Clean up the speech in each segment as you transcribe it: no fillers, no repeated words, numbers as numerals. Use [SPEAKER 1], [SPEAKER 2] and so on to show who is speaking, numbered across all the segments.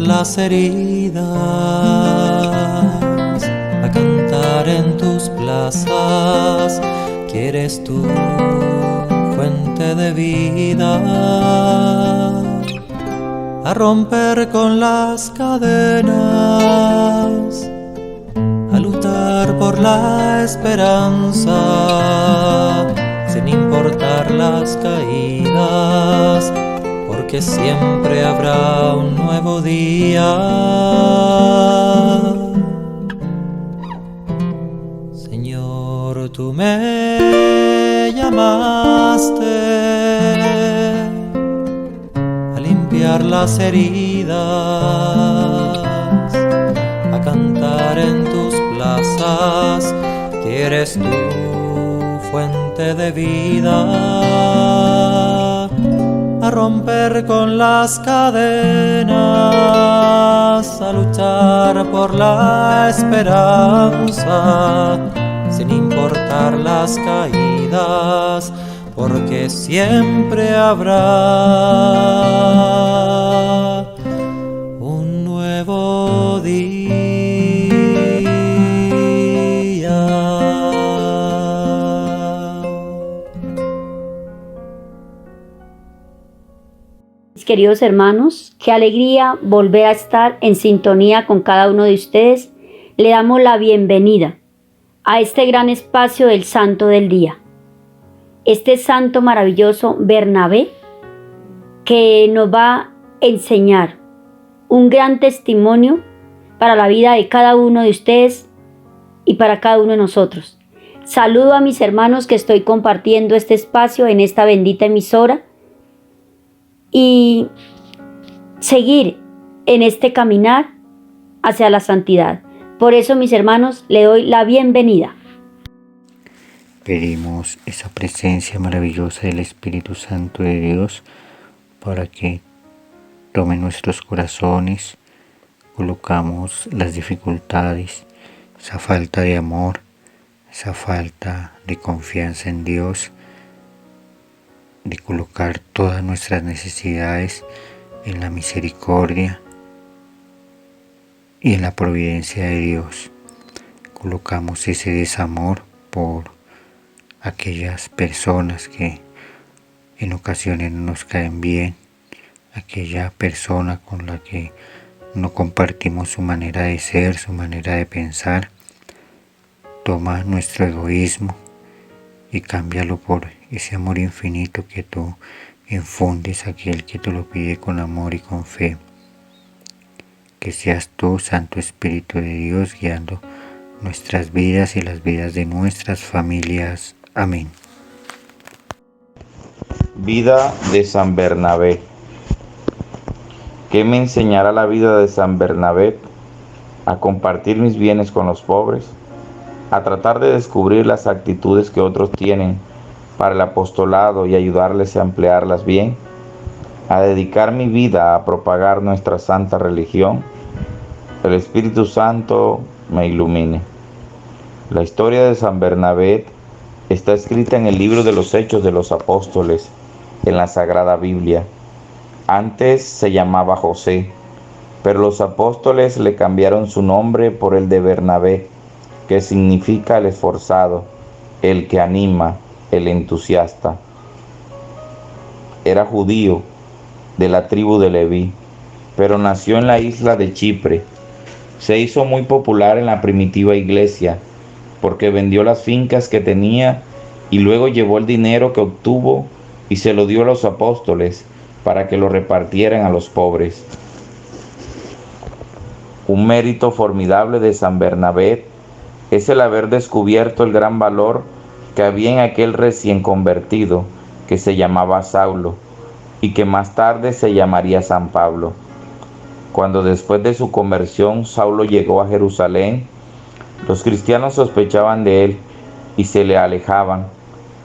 [SPEAKER 1] las heridas, a cantar en tus plazas. Quieres tu fuente de vida, a romper con las cadenas, a luchar por la esperanza, sin importar las caídas, porque siempre habrá un nuevo día. Señor, tú me llamaste a limpiar las heridas, a cantar en tus plazas. Quieres tu fuente de vida, a romper con las cadenas, a luchar por la esperanza, sin importar las caídas, porque siempre habrá un nuevo día.
[SPEAKER 2] Queridos hermanos, qué alegría volver a estar en sintonía con cada uno de ustedes. Le damos la bienvenida a este gran espacio del Santo del Día. Este santo maravilloso Bernabé, que nos va a enseñar un gran testimonio para la vida de cada uno de ustedes y para cada uno de nosotros. Saludo a mis hermanos que estoy compartiendo este espacio en esta bendita emisora, y seguir en este caminar hacia la santidad. Por eso, mis hermanos, le doy la bienvenida.
[SPEAKER 3] Pedimos esa presencia maravillosa del Espíritu Santo de Dios para que tome nuestros corazones. Colocamos las dificultades, esa falta de amor, esa falta de confianza en Dios, de colocar todas nuestras necesidades en la misericordia y en la providencia de Dios. Colocamos ese desamor por aquellas personas que en ocasiones no nos caen bien, aquella persona con la que no compartimos su manera de ser, su manera de pensar. Toma nuestro egoísmo y cámbialo por ese amor infinito que tú infundes a aquel que te lo pide con amor y con fe. Que seas tú, Santo Espíritu de Dios, guiando nuestras vidas y las vidas de nuestras familias. Amén.
[SPEAKER 4] Vida de San Bernabé. ¿Qué me enseñará la vida de San Bernabé? A compartir mis bienes con los pobres, a tratar de descubrir las actitudes que otros tienen para el apostolado y ayudarles a emplearlas bien, a dedicar mi vida a propagar nuestra santa religión. El Espíritu Santo me ilumine. La historia de San Bernabé está escrita en el libro de los Hechos de los Apóstoles, en la Sagrada Biblia. Antes se llamaba José, pero los apóstoles le cambiaron su nombre por el de Bernabé, que significa el esforzado, el que anima, el entusiasta. Era judío de la tribu de Leví, pero nació en la isla de Chipre. Se hizo muy popular en la primitiva iglesia porque vendió las fincas que tenía y luego llevó el dinero que obtuvo y se lo dio a los apóstoles para que lo repartieran a los pobres. Un mérito formidable de San Bernabé es el haber descubierto el gran valor que había en aquel recién convertido que se llamaba Saulo y que más tarde se llamaría San Pablo. Cuando después de su conversión Saulo llegó a Jerusalén, los cristianos sospechaban de él y se le alejaban,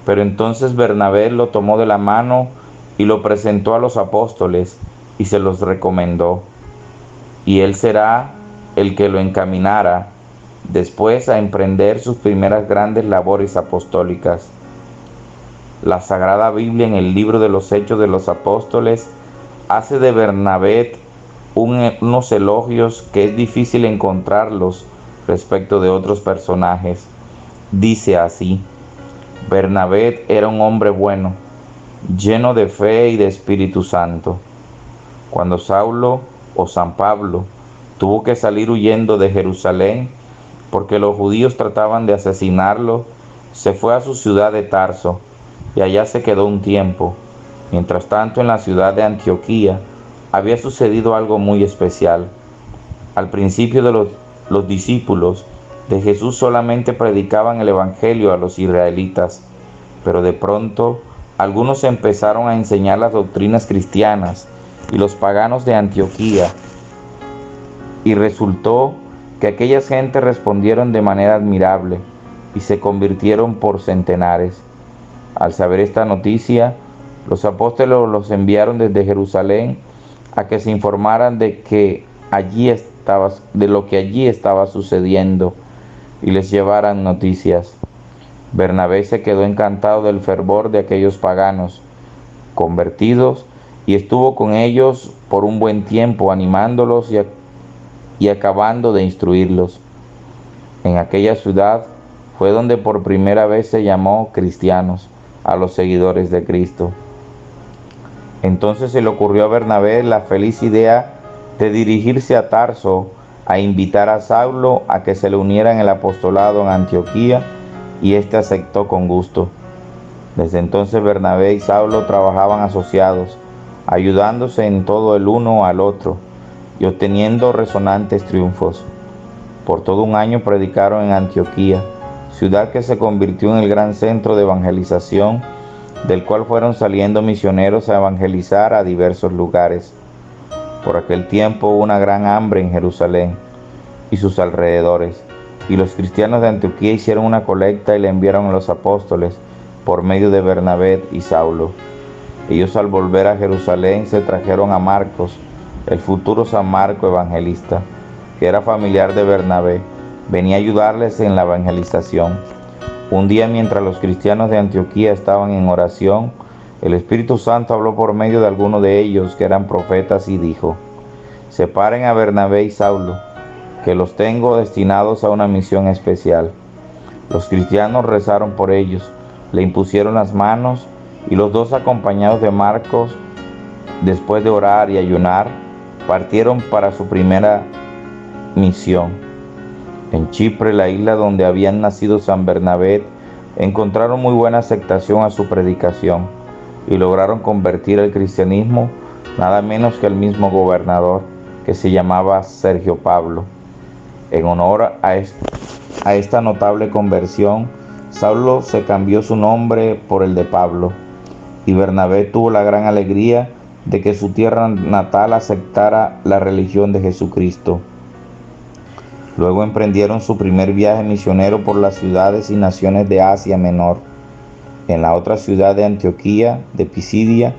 [SPEAKER 4] pero entonces Bernabé lo tomó de la mano y lo presentó a los apóstoles y se los recomendó, y él será el que lo encaminara después a emprender sus primeras grandes labores apostólicas. La Sagrada Biblia en el libro de los Hechos de los Apóstoles hace de Bernabé unos elogios que es difícil encontrarlos respecto de otros personajes. Dice así: Bernabé era un hombre bueno, lleno de fe y de Espíritu Santo. Cuando Saulo o San Pablo tuvo que salir huyendo de Jerusalén porque los judíos trataban de asesinarlo, se fue a su ciudad de Tarso y allá se quedó un tiempo. Mientras tanto, en la ciudad de Antioquía había sucedido algo muy especial. Al principio los discípulos de Jesús solamente predicaban el Evangelio a los israelitas, pero de pronto algunos empezaron a enseñar las doctrinas cristianas y los paganos de Antioquía, y resultó que aquellas gentes respondieron de manera admirable y se convirtieron por centenares. Al saber esta noticia, los apóstoles los enviaron desde Jerusalén a que se informaran de lo que allí estaba sucediendo y les llevaran noticias. Bernabé se quedó encantado del fervor de aquellos paganos convertidos y estuvo con ellos por un buen tiempo, animándolos y acabando de instruirlos. En aquella ciudad fue donde por primera vez se llamó cristianos a los seguidores de Cristo. Entonces se le ocurrió a Bernabé la feliz idea de dirigirse a Tarso a invitar a Saulo a que se le uniera en el apostolado en Antioquía, y éste aceptó con gusto. Desde entonces Bernabé y Saulo trabajaban asociados, ayudándose en todo el uno al otro y obteniendo resonantes triunfos. Por todo un año predicaron en Antioquía, ciudad que se convirtió en el gran centro de evangelización, del cual fueron saliendo misioneros a evangelizar a diversos lugares. Por aquel tiempo hubo una gran hambre en Jerusalén y sus alrededores, y los cristianos de Antioquía hicieron una colecta y la enviaron a los apóstoles por medio de Bernabé y Saulo. Ellos, al volver a Jerusalén, se trajeron a Marcos, el futuro San Marco evangelista, que era familiar de Bernabé. Venía a ayudarles en la evangelización. Un día, mientras los cristianos de Antioquía estaban en oración, el Espíritu Santo habló por medio de algunos de ellos que eran profetas y dijo: separen a Bernabé y Saulo, que los tengo destinados a una misión especial. Los cristianos rezaron por ellos, le impusieron las manos, y los dos, acompañados de Marcos, después de orar y ayunar, partieron para su primera misión. En Chipre, la isla donde habían nacido San Bernabé, encontraron muy buena aceptación a su predicación y lograron convertir al cristianismo nada menos que el mismo gobernador, que se llamaba Sergio Pablo. En honor a esta notable conversión, Saulo se cambió su nombre por el de Pablo, y Bernabé tuvo la gran alegría de que su tierra natal aceptara la religión de Jesucristo. Luego emprendieron su primer viaje misionero por las ciudades y naciones de Asia Menor. En la otra ciudad de Antioquía, de Pisidia,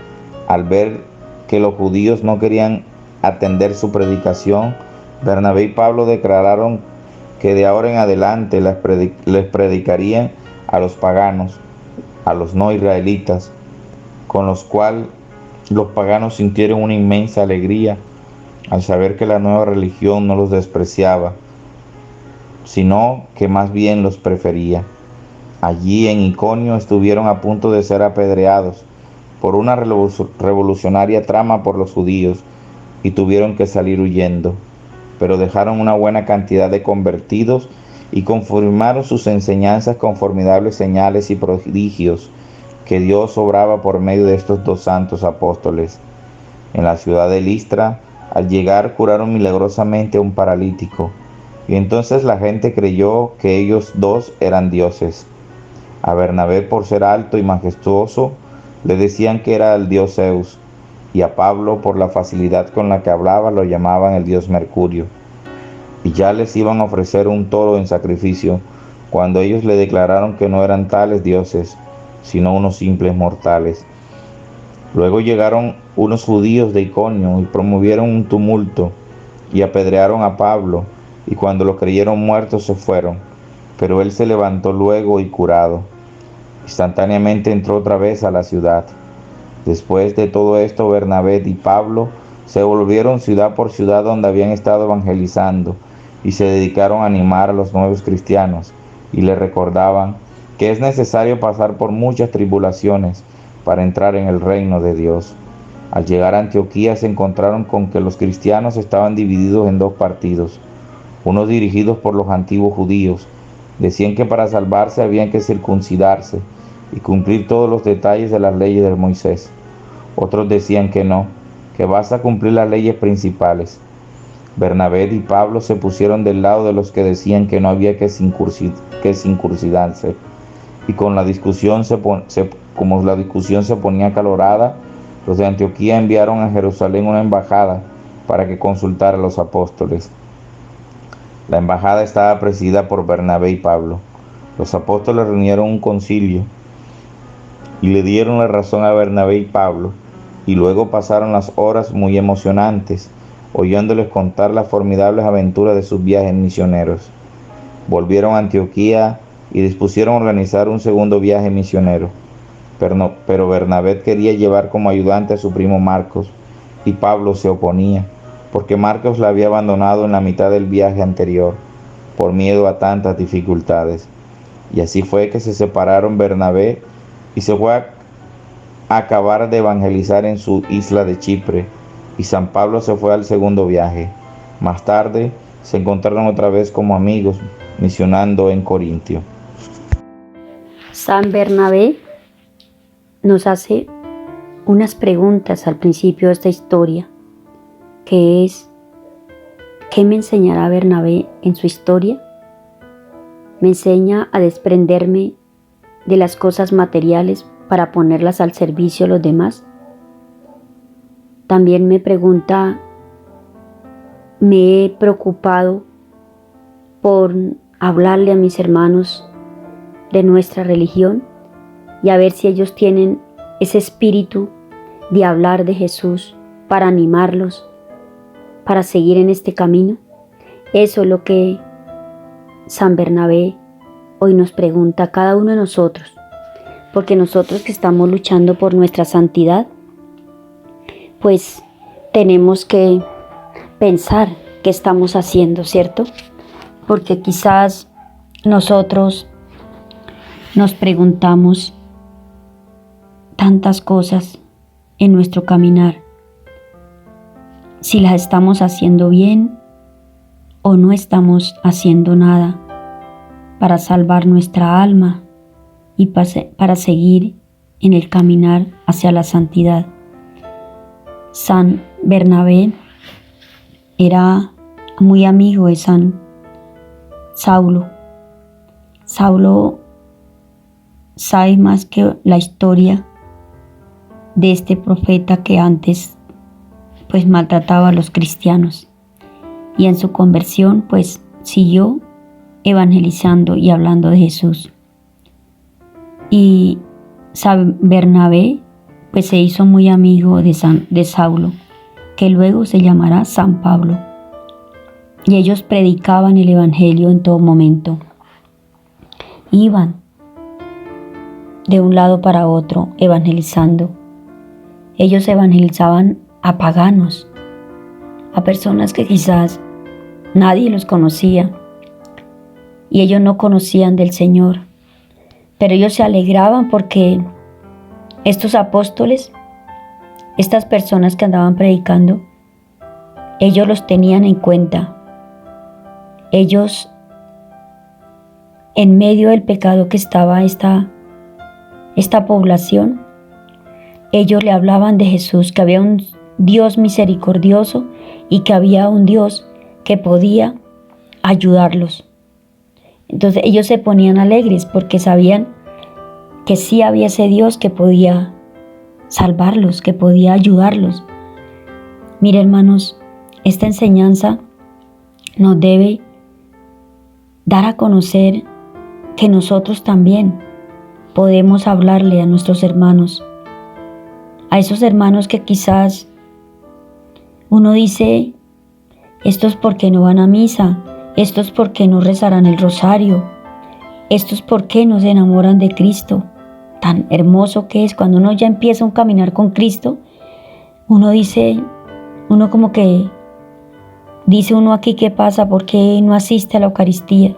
[SPEAKER 4] al ver que los judíos no querían atender su predicación, Bernabé y Pablo declararon que de ahora en adelante les predicarían a los paganos, a los no israelitas, con los cuales los paganos sintieron una inmensa alegría al saber que la nueva religión no los despreciaba, sino que más bien los prefería. Allí en Iconio estuvieron a punto de ser apedreados por una revolucionaria trama por los judíos y tuvieron que salir huyendo, pero dejaron una buena cantidad de convertidos y confirmaron sus enseñanzas con formidables señales y prodigios que Dios obraba por medio de estos dos santos apóstoles. En la ciudad de Listra, al llegar, curaron milagrosamente a un paralítico, y entonces la gente creyó que ellos dos eran dioses. A Bernabé, por ser alto y majestuoso, le decían que era el dios Zeus, y a Pablo, por la facilidad con la que hablaba, lo llamaban el dios Mercurio. Y ya les iban a ofrecer un toro en sacrificio, cuando ellos le declararon que no eran tales dioses, sino unos simples mortales. Luego llegaron unos judíos de Iconio y promovieron un tumulto y apedrearon a Pablo, y cuando lo creyeron muerto se fueron, pero él se levantó luego y curado. Instantáneamente entró otra vez a la ciudad. Después de todo esto, Bernabé y Pablo Se volvieron ciudad por ciudad donde habían estado evangelizando y se dedicaron a animar a los nuevos cristianos y les recordaban que es necesario pasar por muchas tribulaciones para entrar en el reino de Dios. Al llegar a Antioquía se encontraron con que los cristianos estaban divididos en dos partidos, unos dirigidos por los antiguos judíos. Decían que para salvarse habían que circuncidarse y cumplir todos los detalles de las leyes de Moisés. Otros decían que no, que basta cumplir las leyes principales. Bernabé y Pablo se pusieron del lado de los que decían que no había que circuncidarse. Y como la discusión se ponía acalorada, los de Antioquía enviaron a Jerusalén una embajada para que consultara a los apóstoles. La embajada estaba presidida por Bernabé y Pablo. Los apóstoles reunieron un concilio y le dieron la razón a Bernabé y Pablo, y luego pasaron las horas muy emocionantes, oyéndoles contar las formidables aventuras de sus viajes misioneros. Volvieron a Antioquía y dispusieron organizar un segundo viaje misionero. Pero Bernabé quería llevar como ayudante a su primo Marcos, y Pablo se oponía, porque Marcos la había abandonado en la mitad del viaje anterior, por miedo a tantas dificultades. Y así fue que se separaron Bernabé y se fue a acabar de evangelizar en su isla de Chipre, y San Pablo se fue al segundo viaje. Más tarde se encontraron otra vez como amigos, misionando en Corintio.
[SPEAKER 2] San Bernabé nos hace unas preguntas al principio de esta historia, que es: ¿qué me enseñará Bernabé en su historia? Me enseña a desprenderme de las cosas materiales para ponerlas al servicio de los demás. También me pregunta: ¿me he preocupado por hablarle a mis hermanos de nuestra religión y a ver si ellos tienen ese espíritu de hablar de Jesús para animarlos, para seguir en este camino? Eso es lo que San Bernabé hoy nos pregunta a cada uno de nosotros, porque nosotros que estamos luchando por nuestra santidad, pues tenemos que pensar qué estamos haciendo, ¿cierto? Porque quizás nosotros nos preguntamos tantas cosas en nuestro caminar, si las estamos haciendo bien o no estamos haciendo nada para salvar nuestra alma y para seguir en el caminar hacia la santidad. San Bernabé era muy amigo de San Saulo. Saulo sabe más que la historia de este profeta que antes pues maltrataba a los cristianos, y en su conversión pues siguió evangelizando y hablando de Jesús. Y San Bernabé pues se hizo muy amigo de Saulo, que luego se llamará San Pablo, y ellos predicaban el evangelio en todo momento. Iban de un lado para otro evangelizando. Ellos evangelizaban a paganos, a personas que quizás nadie los conocía y ellos no conocían del Señor, pero ellos se alegraban porque estos apóstoles, estas personas que andaban predicando, ellos los tenían en cuenta. Ellos, en medio del pecado que estaba esta población, ellos le hablaban de Jesús, que había un Dios misericordioso y que había un Dios que podía ayudarlos. Entonces ellos se ponían alegres porque sabían que sí había ese Dios que podía salvarlos, que podía ayudarlos. Mire, hermanos, esta enseñanza nos debe dar a conocer que nosotros también podemos hablarle a nuestros hermanos, a esos hermanos que quizás uno dice: estos porque no van a misa, estos porque no rezarán el rosario, estos porque no se enamoran de Cristo. Tan hermoso que es cuando uno ya empieza un caminar con Cristo, uno dice: Uno como que dice uno aquí, ¿qué pasa? ¿Por qué no asiste a la Eucaristía?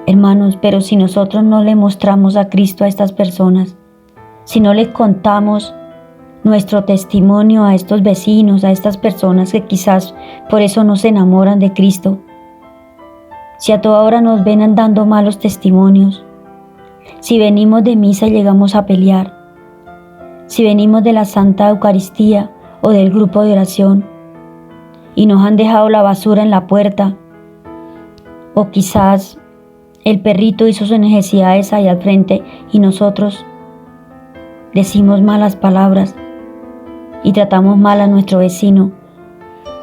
[SPEAKER 2] Hermanos, pero si nosotros no le mostramos a Cristo a estas personas, si no le contamos nuestro testimonio a estos vecinos, a estas personas que quizás por eso no se enamoran de Cristo, si a toda hora nos ven dando malos testimonios, si venimos de misa y llegamos a pelear, si venimos de la Santa Eucaristía o del grupo de oración y nos han dejado la basura en la puerta, o quizás el perrito hizo sus necesidades ahí al frente y nosotros decimos malas palabras y tratamos mal a nuestro vecino,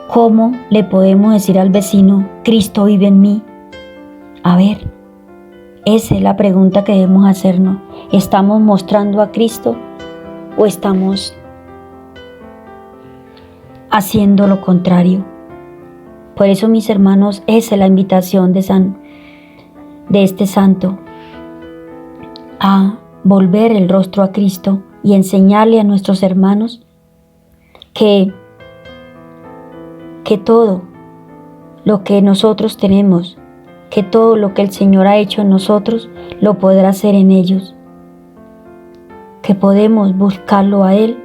[SPEAKER 2] ¿cómo le podemos decir al vecino, Cristo vive en mí? A ver, esa es la pregunta que debemos hacernos. ¿Estamos mostrando a Cristo o estamos haciendo lo contrario? Por eso, mis hermanos, esa es la invitación de este santo, a volver el rostro a Cristo y enseñarle a nuestros hermanos que todo lo que nosotros tenemos, que todo lo que el Señor ha hecho en nosotros, lo podrá hacer en ellos, que podemos buscarlo a Él,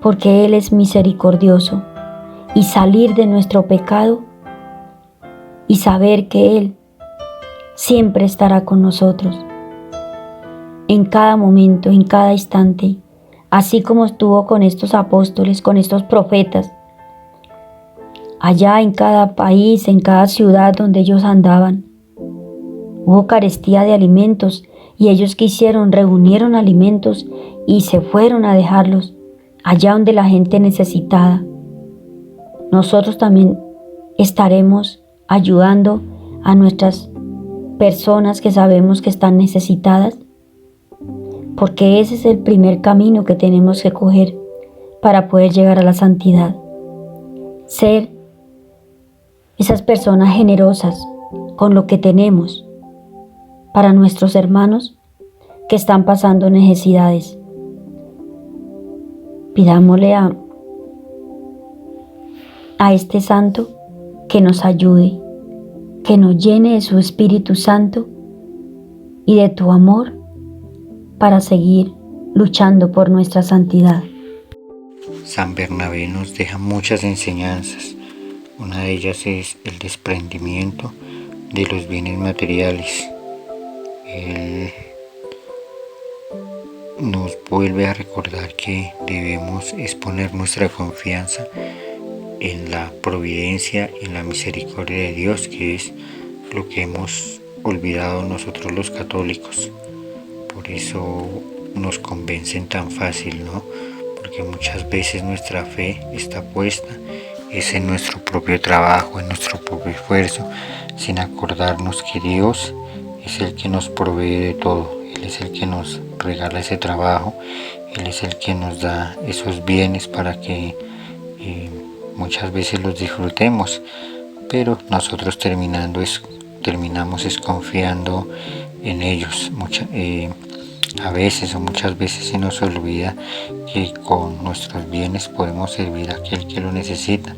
[SPEAKER 2] porque Él es misericordioso, y salir de nuestro pecado y saber que Él siempre estará con nosotros, en cada momento, en cada instante, así como estuvo con estos apóstoles, con estos profetas, allá en cada país, en cada ciudad donde ellos andaban. Hubo carestía de alimentos y ellos ¿qué hicieron? Reunieron alimentos y se fueron a dejarlos allá donde la gente necesitada. Nosotros también estaremos ayudando a nuestras personas que sabemos que están necesitadas, porque ese es el primer camino que tenemos que coger para poder llegar a la santidad. Ser esas personas generosas con lo que tenemos para nuestros hermanos que están pasando necesidades. Pidámosle a este santo que nos ayude, que nos llene de su Espíritu Santo y de tu amor para seguir luchando por nuestra santidad.
[SPEAKER 3] San Bernabé nos deja muchas enseñanzas. Una de ellas es el desprendimiento de los bienes materiales. Él nos vuelve a recordar que debemos exponer nuestra confianza en la providencia y en la misericordia de Dios, que es lo que hemos olvidado nosotros los católicos. Por eso nos convencen tan fácil, ¿no? Porque muchas veces nuestra fe está puesta es en nuestro propio trabajo, en nuestro propio esfuerzo, sin acordarnos que Dios es el que nos provee de todo. Él es el que nos regala ese trabajo, Él es el que nos da esos bienes para que muchas veces los disfrutemos, pero nosotros terminamos confiando en ellos. A veces o muchas veces se nos olvida que con nuestros bienes podemos servir a aquel que lo necesita,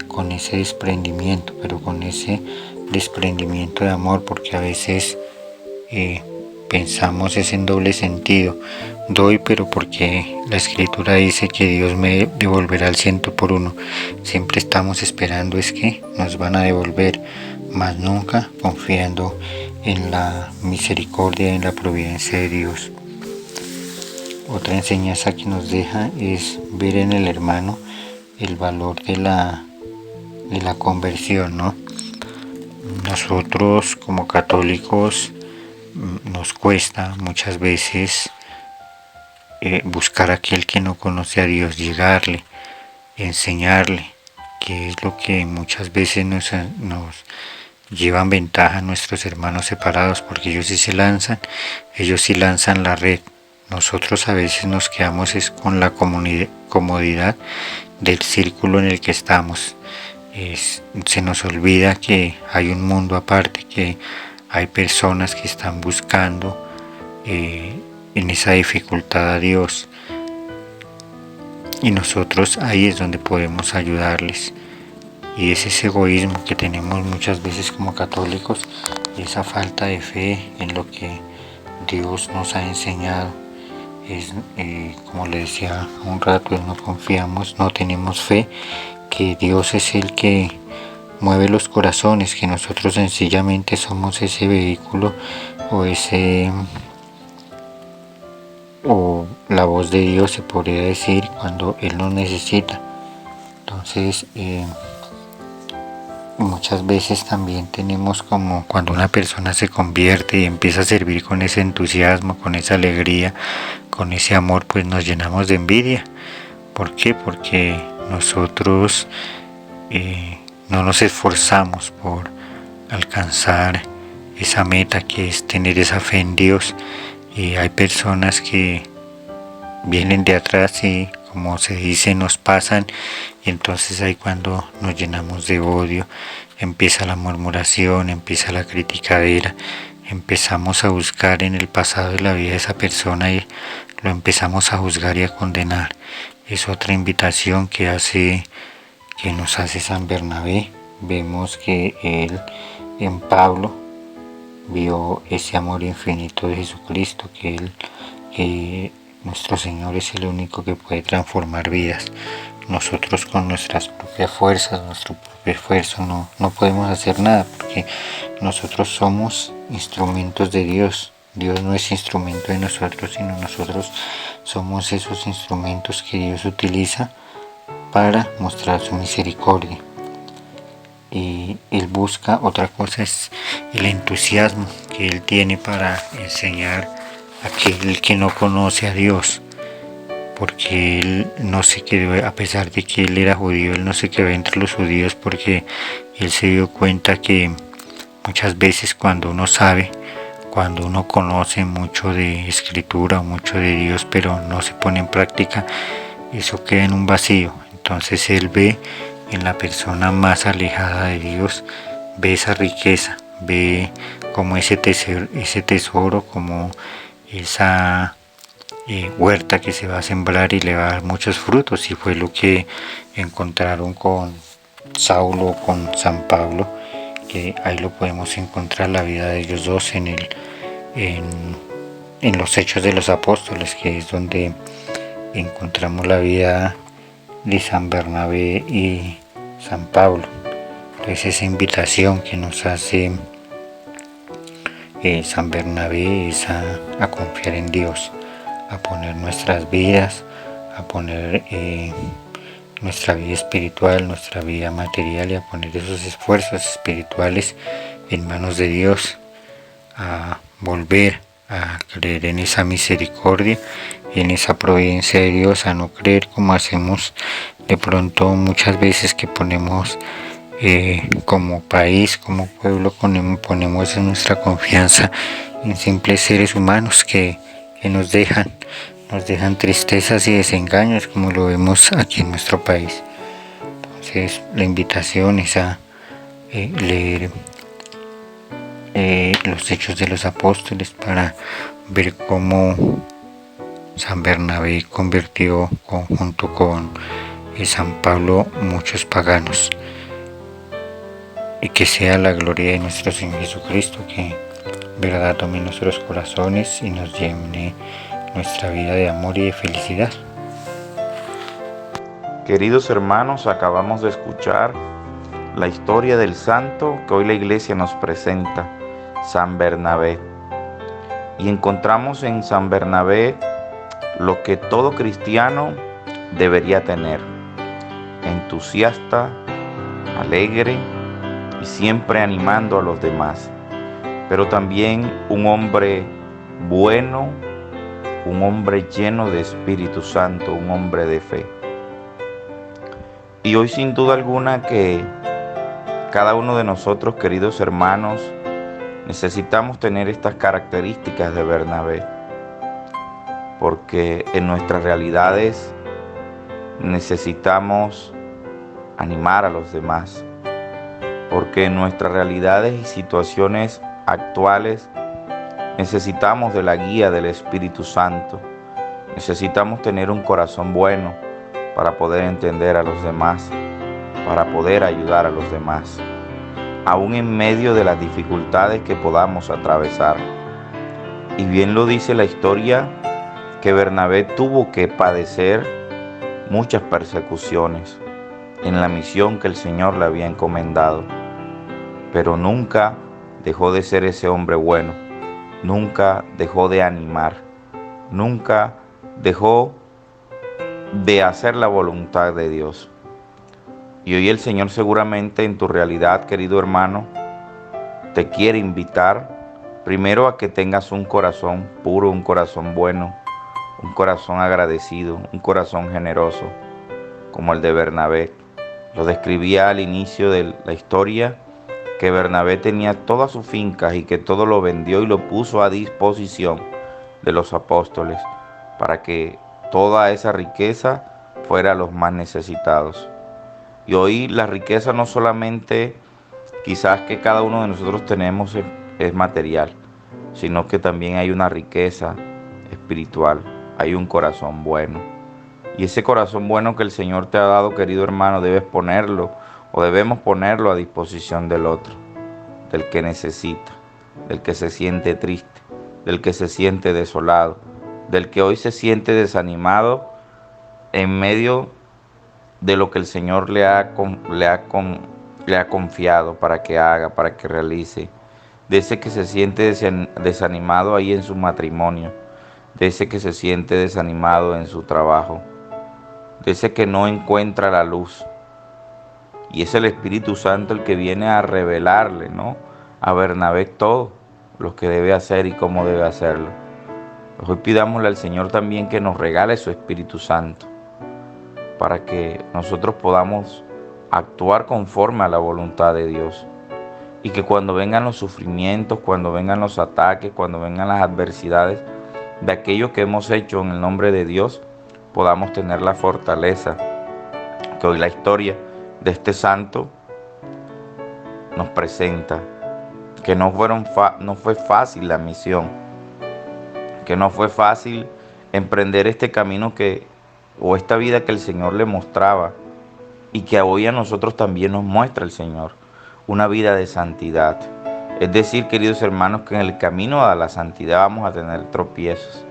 [SPEAKER 3] con ese desprendimiento, pero con ese desprendimiento de amor, porque a veces pensamos es en doble sentido. Doy, pero porque la Escritura dice que Dios me devolverá al 100 por 1. Siempre estamos esperando es que nos van a devolver, mas nunca confiando en la misericordia y en la providencia de Dios. Otra enseñanza que nos deja es ver en el hermano el valor de la conversión, ¿no? Nosotros como católicos nos cuesta muchas veces buscar a aquel que no conoce a Dios, llegarle, enseñarle, que es lo que muchas veces nos llevan ventaja a nuestros hermanos separados, porque ellos sí lanzan la red. Nosotros a veces nos quedamos con la comodidad del círculo en el que estamos. Se nos olvida que hay un mundo aparte, que hay personas que están buscando en esa dificultad a Dios. y nosotros ahí es donde podemos ayudarles. Y es ese egoísmo que tenemos muchas veces como católicos, y esa falta de fe en lo que Dios nos ha enseñado. Es, como le decía un rato, no confiamos, no tenemos fe que Dios es el que mueve los corazones, que nosotros sencillamente somos ese vehículo o la voz de Dios, se podría decir, cuando Él nos necesita. Entonces muchas veces también tenemos como cuando una persona se convierte y empieza a servir con ese entusiasmo, con esa alegría, con ese amor, pues nos llenamos de envidia. ¿Por qué? Porque nosotros no nos esforzamos por alcanzar esa meta que es tener esa fe en Dios. Y hay personas que vienen de atrás y, como se dice, nos pasan, y entonces ahí cuando nos llenamos de odio, empieza la murmuración, empieza la criticadera, empezamos a buscar en el pasado de la vida de esa persona y lo empezamos a juzgar y a condenar. Es otra invitación que nos hace San Bernabé. Vemos que él en Pablo vio ese amor infinito de Jesucristo, que nuestro Señor es el único que puede transformar vidas. Nosotros con nuestras propias fuerzas, nuestro propio esfuerzo, no podemos hacer nada, porque nosotros somos instrumentos de Dios. Dios no es instrumento de nosotros, sino nosotros somos esos instrumentos que Dios utiliza para mostrar su misericordia. Y Él busca, otra cosa es el entusiasmo que Él tiene para enseñar a aquel que no conoce a Dios, porque Él no se quedó, a pesar de que Él era judío, Él no se quedó entre los judíos, porque Él se dio cuenta que muchas veces cuando uno sabe, cuando uno conoce mucho de escritura o mucho de Dios, pero no se pone en práctica, eso queda en un vacío. Entonces Él ve en la persona más alejada de Dios, ve esa riqueza, ve como ese tesoro, como esa huerta que se va a sembrar y le va a dar muchos frutos. Y fue lo que encontraron con Saulo, con San Pablo, que ahí lo podemos encontrar, la vida de ellos dos en los Hechos de los Apóstoles, que es donde encontramos la vida de San Bernabé y San Pablo. Entonces esa invitación que nos hace San Bernabé es a confiar en Dios, a poner nuestras vidas, a poner nuestra vida espiritual, nuestra vida material, y a poner esos esfuerzos espirituales en manos de Dios, a volver a creer en esa misericordia, en esa providencia de Dios, a no creer como hacemos de pronto muchas veces, que ponemos como país, como pueblo, ponemos en nuestra confianza en simples seres humanos que nos dejan tristezas y desengaños, como lo vemos aquí en nuestro país. Entonces la invitación es a leer los Hechos de los Apóstoles para ver cómo San Bernabé convirtió junto con San Pablo muchos paganos. Y que sea la gloria de nuestro Señor Jesucristo, que verdad tome nuestros corazones y nos llene nuestra vida de amor y de felicidad.
[SPEAKER 4] Queridos hermanos, acabamos de escuchar la historia del santo que hoy la Iglesia nos presenta, San Bernabé. Y encontramos en San Bernabé lo que todo cristiano debería tener: entusiasta, alegre y siempre animando a los demás, pero también un hombre bueno, un hombre lleno de Espíritu Santo, un hombre de fe. Y hoy, sin duda alguna, que cada uno de nosotros, queridos hermanos, necesitamos tener estas características de Bernabé, porque en nuestras realidades necesitamos animar a los demás, porque en nuestras realidades y situaciones actuales necesitamos de la guía del Espíritu Santo. Necesitamos tener un corazón bueno para poder entender a los demás, para poder ayudar a los demás, aún en medio de las dificultades que podamos atravesar. Y bien lo dice la historia, que Bernabé tuvo que padecer muchas persecuciones en la misión que el Señor le había encomendado, pero nunca dejó de ser ese hombre bueno, nunca dejó de animar, nunca dejó de hacer la voluntad de Dios. Y hoy el Señor seguramente en tu realidad, querido hermano, te quiere invitar primero a que tengas un corazón puro, un corazón bueno, un corazón agradecido, un corazón generoso, como el de Bernabé. Lo describía al inicio de la historia, que Bernabé tenía todas sus fincas y que todo lo vendió y lo puso a disposición de los apóstoles para que toda esa riqueza fuera a los más necesitados. Y hoy la riqueza no solamente quizás que cada uno de nosotros tenemos es material, sino que también hay una riqueza espiritual, hay un corazón bueno. Y ese corazón bueno que el Señor te ha dado, querido hermano, debemos ponerlo a disposición del otro, del que necesita, del que se siente triste, del que se siente desolado, del que hoy se siente desanimado en medio de lo que el Señor le ha confiado para que haga, para que realice, de ese que se siente desanimado ahí en su matrimonio, de ese que se siente desanimado en su trabajo, de ese que no encuentra la luz. Y es el Espíritu Santo el que viene a revelarle, ¿no?, a Bernabé todo lo que debe hacer y cómo debe hacerlo. Hoy pidámosle al Señor también que nos regale su Espíritu Santo para que nosotros podamos actuar conforme a la voluntad de Dios. Y que cuando vengan los sufrimientos, cuando vengan los ataques, cuando vengan las adversidades de aquello que hemos hecho en el nombre de Dios, podamos tener la fortaleza que hoy la historia de este santo nos presenta, que no fue fácil la misión, que no fue fácil emprender este camino o esta vida que el Señor le mostraba y que hoy a nosotros también nos muestra el Señor, una vida de santidad. Es decir, queridos hermanos, que en el camino a la santidad vamos a tener tropiezos,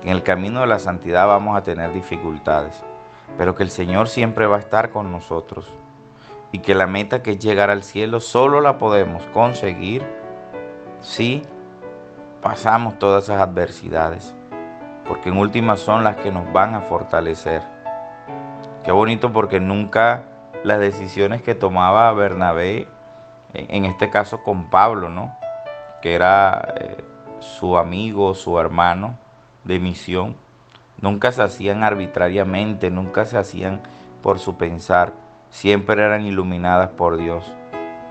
[SPEAKER 4] que en el camino de la santidad vamos a tener dificultades, pero que el Señor siempre va a estar con nosotros y que la meta, que es llegar al cielo, solo la podemos conseguir si pasamos todas esas adversidades, porque en últimas son las que nos van a fortalecer. Qué bonito, porque nunca las decisiones que tomaba Bernabé, en este caso con Pablo, ¿no?, que era su amigo, su hermano de misión, nunca se hacían arbitrariamente, nunca se hacían por su pensar, siempre eran iluminadas por Dios.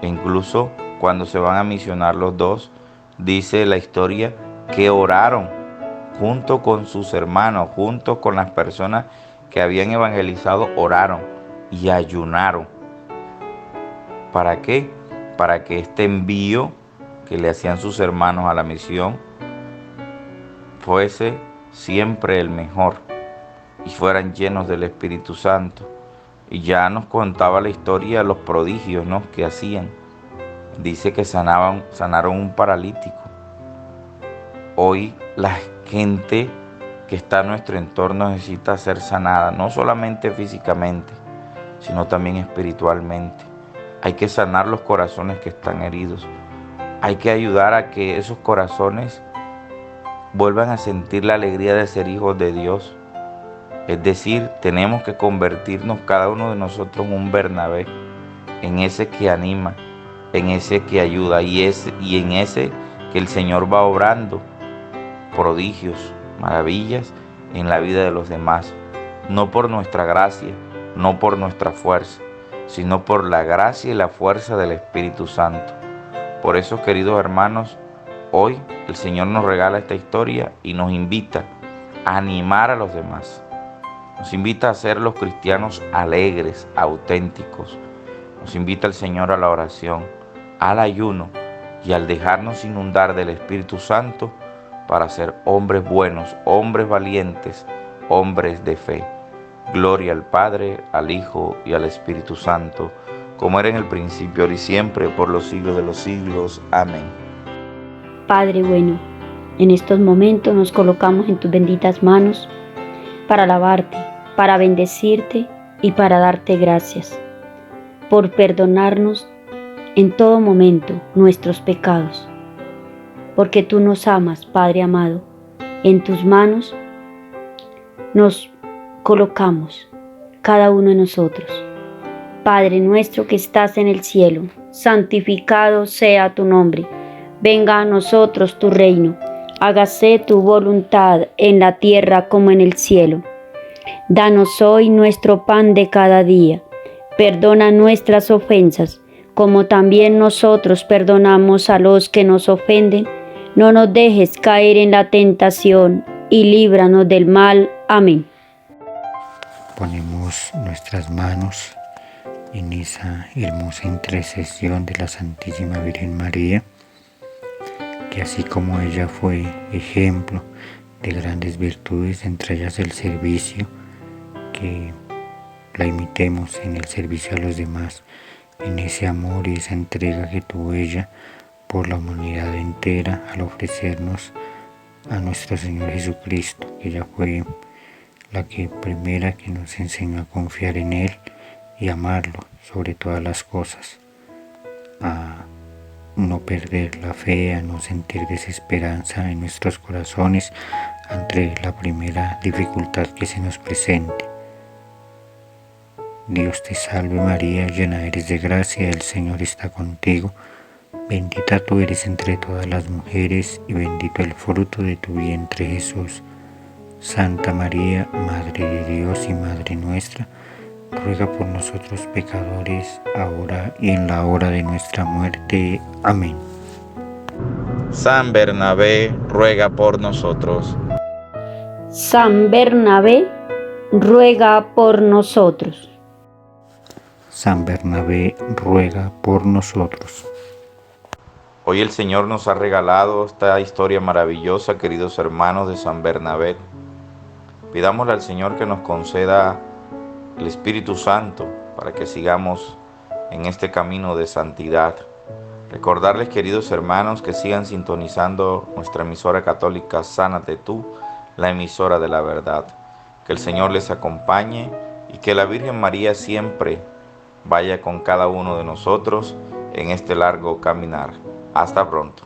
[SPEAKER 4] E incluso cuando se van a misionar los dos, dice la historia que oraron junto con sus hermanos, junto con las personas que habían evangelizado, oraron y ayunaron. ¿Para qué? Para que este envío que le hacían sus hermanos a la misión fuese siempre el mejor y fueran llenos del Espíritu Santo. Y ya nos contaba la historia, los prodigios, ¿no?, que hacían. Dice que sanaron un paralítico. Hoy la gente que está en nuestro entorno necesita ser sanada, no solamente físicamente, sino también espiritualmente. Hay que sanar los corazones que están heridos. Hay que ayudar a que esos corazones vuelvan a sentir la alegría de ser hijos de Dios. Es decir, tenemos que convertirnos cada uno de nosotros en un Bernabé, en ese que anima, en ese que ayuda y en ese que el Señor va obrando prodigios, maravillas en la vida de los demás, no por nuestra gracia, no por nuestra fuerza, sino por la gracia y la fuerza del Espíritu Santo. Por eso, queridos hermanos, hoy el Señor nos regala esta historia y nos invita a animar a los demás. Nos invita a ser los cristianos alegres, auténticos. Nos invita el Señor a la oración, al ayuno y al dejarnos inundar del Espíritu Santo para ser hombres buenos, hombres valientes, hombres de fe. Gloria al Padre, al Hijo y al Espíritu Santo, como era en el principio, ahora y siempre, por los siglos de los siglos. Amén.
[SPEAKER 2] Padre bueno, en estos momentos nos colocamos en tus benditas manos para alabarte, para bendecirte y para darte gracias por perdonarnos en todo momento nuestros pecados, porque tú nos amas, Padre amado. En tus manos nos colocamos cada uno de nosotros. Padre nuestro que estás en el cielo, santificado sea tu nombre. Venga a nosotros tu reino. Hágase tu voluntad en la tierra como en el cielo. Danos hoy nuestro pan de cada día. Perdona nuestras ofensas, como también nosotros perdonamos a los que nos ofenden. No nos dejes caer en la tentación y líbranos del mal. Amén.
[SPEAKER 3] Ponemos nuestras manos en esa hermosa intercesión de la Santísima Virgen María, que así como ella fue ejemplo de grandes virtudes, entre ellas el servicio, que la imitemos en el servicio a los demás, en ese amor y esa entrega que tuvo ella por la humanidad entera al ofrecernos a nuestro Señor Jesucristo, que ella fue la primera que nos enseñó a confiar en Él y amarlo sobre todas las cosas, a no perder la fe, a no sentir desesperanza en nuestros corazones ante la primera dificultad que se nos presente. Dios te salve María, llena eres de gracia, el Señor está contigo. Bendita tú eres entre todas las mujeres y bendito el fruto de tu vientre Jesús. Santa María, Madre de Dios y Madre nuestra, ruega por nosotros pecadores, ahora y en la hora de nuestra muerte. Amén.
[SPEAKER 4] San Bernabé, ruega por nosotros.
[SPEAKER 2] San Bernabé, ruega por nosotros.
[SPEAKER 3] San Bernabé, ruega por nosotros.
[SPEAKER 4] Hoy el Señor nos ha regalado esta historia maravillosa, queridos hermanos, de San Bernabé. Pidámosle al Señor que nos conceda el Espíritu Santo para que sigamos en este camino de santidad. Recordarles, queridos hermanos, que sigan sintonizando nuestra emisora católica Sánate Tú, la emisora de la verdad. Que el Señor les acompañe y que la Virgen María siempre vaya con cada uno de nosotros en este largo caminar. Hasta pronto.